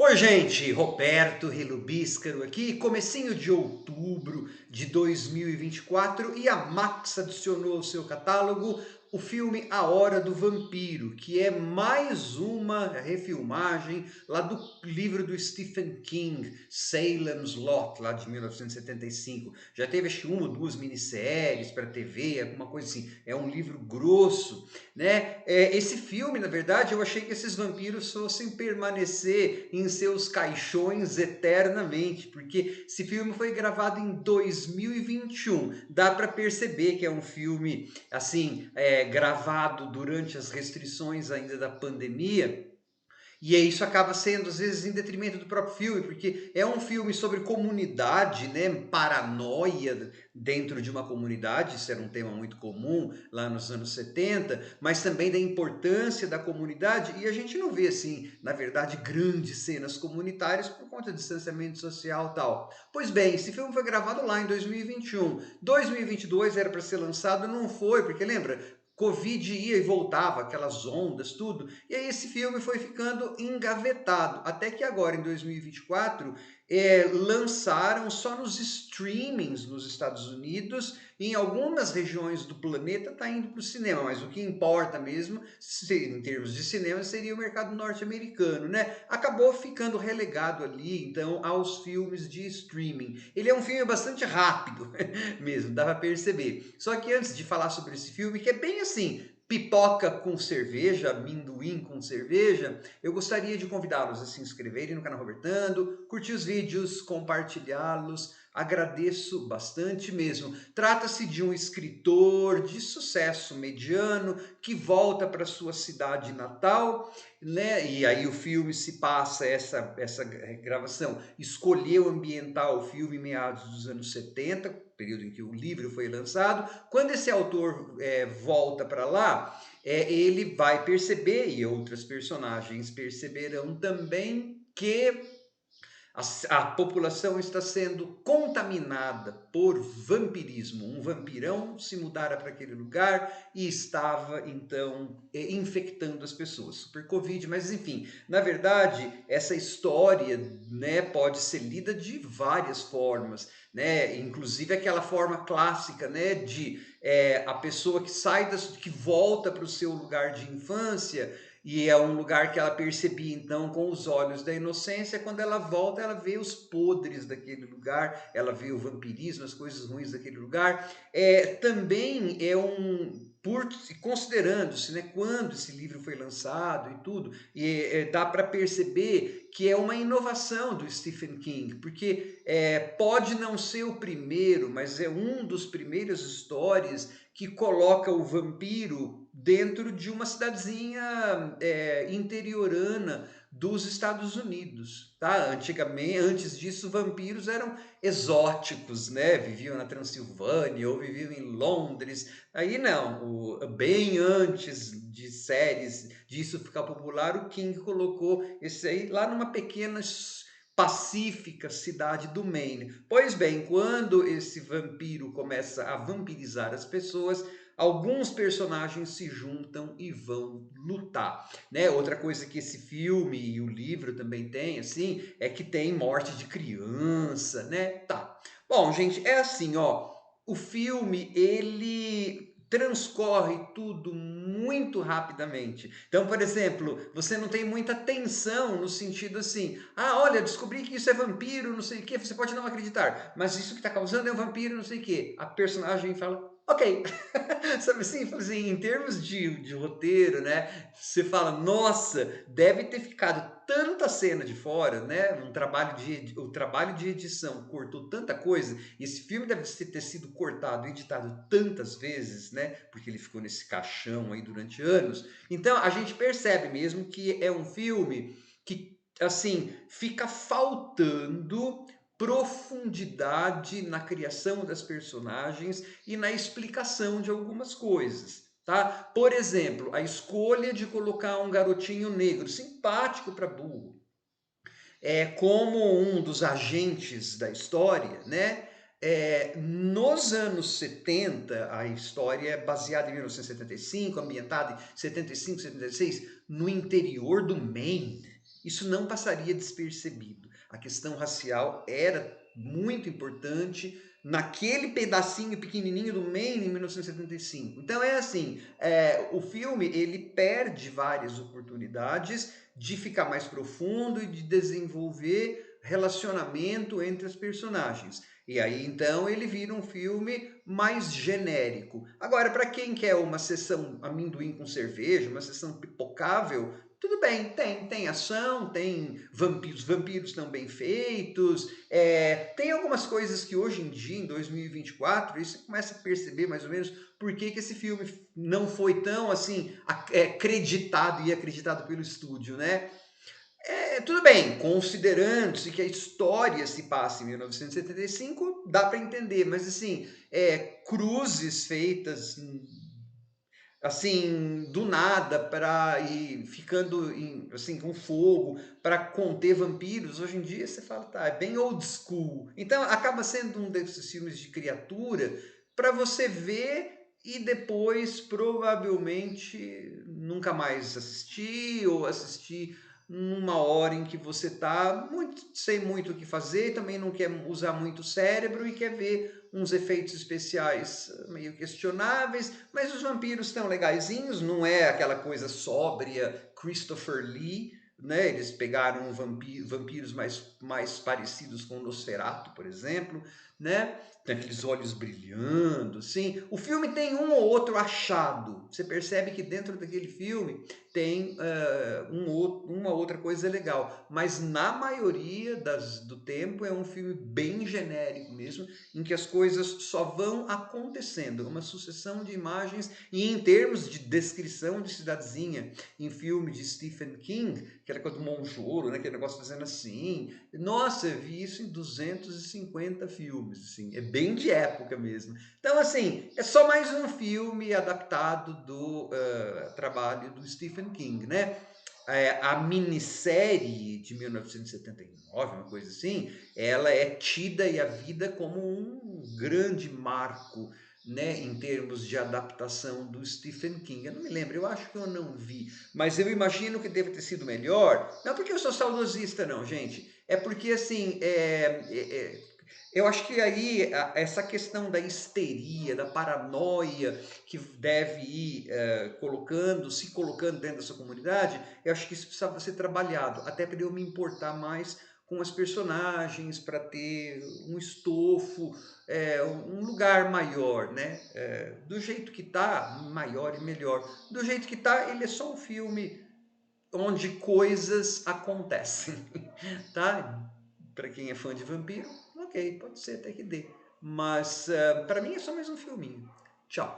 Oi, gente, Roberto Relubíscaro aqui, comecinho de outubro de 2024 e a Max adicionou ao seu catálogo o filme A Hora do Vampiro, que é mais uma refilmagem lá do livro do Stephen King, Salem's Lot, lá de 1975. Já teve acho que uma ou duas minisséries para TV, alguma coisa assim. É um livro grosso, né? Esse filme, na verdade, eu achei que esses vampiros fossem permanecer em seus caixões eternamente, porque esse filme foi gravado em 2021. Dá para perceber que é um filme assim, gravado durante as restrições ainda da pandemia. E isso acaba sendo, às vezes, em detrimento do próprio filme, porque é um filme sobre comunidade, né? Paranoia dentro de uma comunidade, isso era um tema muito comum lá nos anos 70, mas também da importância da comunidade, e a gente não vê, assim, na verdade, grandes cenas comunitárias por conta do distanciamento social e tal. Pois bem, esse filme foi gravado lá em 2021. 2022 era para ser lançado, não foi, porque lembra? Covid ia e voltava, aquelas ondas, tudo. E aí esse filme foi ficando engavetado, até que agora, em 2024, lançaram só nos streamings nos Estados Unidos, e em algumas regiões do planeta está indo para o cinema, mas o que importa mesmo, em termos de cinema, seria o mercado norte-americano, né? Acabou ficando relegado ali, então, aos filmes de streaming. Ele é um filme bastante rápido, mesmo, dá para perceber. Só que antes de falar sobre esse filme, que é bem assim, pipoca com cerveja, amendoim com cerveja, eu gostaria de convidá-los a se inscreverem no canal Robertando, curtir os vídeos, compartilhá-los, agradeço bastante mesmo. Trata-se de um escritor de sucesso mediano que volta para sua cidade natal, né? E aí o filme se passa, essa gravação escolheu ambientar o filme em meados dos anos 70, período em que o livro foi lançado. Quando esse autor volta para lá, ele vai perceber, e outras personagens perceberão também, que a população está sendo contaminada por vampirismo. Um vampirão se mudara para aquele lugar e estava, então, infectando as pessoas. Super Covid, mas enfim, na verdade, essa história, né, pode ser lida de várias formas, né? Inclusive aquela forma clássica, né, de a pessoa que que volta para o seu lugar de infância, e é um lugar que ela percebia então com os olhos da inocência. Quando ela volta, ela vê os podres daquele lugar, ela vê o vampirismo, as coisas ruins daquele lugar. Também é considerando-se, né, quando esse livro foi lançado e tudo, dá para perceber que é uma inovação do Stephen King, porque pode não ser o primeiro, mas é um dos primeiros histórias que coloca o vampiro dentro de uma cidadezinha interiorana dos Estados Unidos, tá? Antigamente, antes disso, vampiros eram exóticos, né? Viviam na Transilvânia ou viviam em Londres. Aí não, bem antes de séries disso ficar popular, o King colocou esse aí lá numa pequena pacífica cidade do Maine. Pois bem, quando esse vampiro começa a vampirizar as pessoas, alguns personagens se juntam e vão lutar, né? Outra coisa que esse filme e o livro também tem, assim, é que tem morte de criança, né? Tá. Bom, gente, é assim, ó, o filme, ele transcorre tudo muito rapidamente. Então, por exemplo, você não tem muita tensão no sentido assim, ah, olha, descobri que isso é vampiro, não sei o que, você pode não acreditar, mas isso que está causando é um vampiro, não sei o que. A personagem fala, ok. Sabe assim, em termos de roteiro, né? Você fala, nossa, deve ter ficado tanta cena de fora, né? O trabalho de edição cortou tanta coisa, e esse filme deve ter sido cortado, editado tantas vezes, né? Porque ele ficou nesse caixão aí durante anos. Então a gente percebe mesmo que é um filme que, assim, fica faltando profundidade na criação das personagens e na explicação de algumas coisas. Tá? Por exemplo, a escolha de colocar um garotinho negro, simpático para burro, como um dos agentes da história, né? Nos anos 70, a história é baseada em 1975, ambientada em 75, 76, no interior do Maine. isso não passaria despercebido. A questão racial era muito importante naquele pedacinho pequenininho do Maine em 1975. Então é assim, o filme ele perde várias oportunidades de ficar mais profundo e de desenvolver relacionamento entre os personagens. E aí então ele vira um filme mais genérico. Agora, para quem quer uma sessão amendoim com cerveja, uma sessão pipocável, tudo bem, tem ação, tem vampiros, vampiros estão bem feitos, tem algumas coisas que hoje em dia, em 2024, aí você começa a perceber mais ou menos por que esse filme não foi tão assim acreditado e acreditado pelo estúdio, né? Tudo bem, considerando-se que a história se passa em 1975, dá para entender, mas assim, cruzes feitas assim do nada para ir ficando assim com fogo para conter vampiros, hoje em dia você fala, tá, é bem old school. Então acaba sendo um desses filmes de criatura para você ver e depois provavelmente nunca mais assistir ou assistir numa hora em que você tá muito sem muito o que fazer, também não quer usar muito o cérebro e quer ver uns efeitos especiais meio questionáveis, mas os vampiros estão legaisinhos, não é aquela coisa sóbria Christopher Lee, né? Eles pegaram vampiros mais parecidos com o Nosferatu, por exemplo, né? Tem aqueles olhos brilhando, sim. O filme tem um ou outro achado. Você percebe que dentro daquele filme tem uma outra coisa legal, mas na maioria do tempo é um filme bem genérico mesmo, em que as coisas só vão acontecendo, uma sucessão de imagens, e em termos de descrição de cidadezinha, em filme de Stephen King, aquela coisa do monjolo, né, aquele negócio fazendo assim, nossa, eu vi isso em 250 filmes, assim, é bem de época mesmo. Então, assim, é só mais um filme adaptado do trabalho do Stephen King, né? A minissérie de 1979, uma coisa assim, ela é tida e a vida como um grande marco, né, em termos de adaptação do Stephen King. Eu não me lembro, eu acho que eu não vi, mas eu imagino que deve ter sido melhor. Não porque eu sou saudosista, não, gente. É porque, assim, eu acho que aí essa questão da histeria, da paranoia que deve ir se colocando dentro da sua comunidade, eu acho que isso precisava ser trabalhado, até para eu me importar mais com as personagens, para ter um estofo, um lugar maior, né? Do jeito que tá, maior e melhor. Do jeito que tá, ele é só um filme onde coisas acontecem, tá? Para quem é fã de vampiro, ok, pode ser até que dê. Mas para mim é só mais um filminho. Tchau.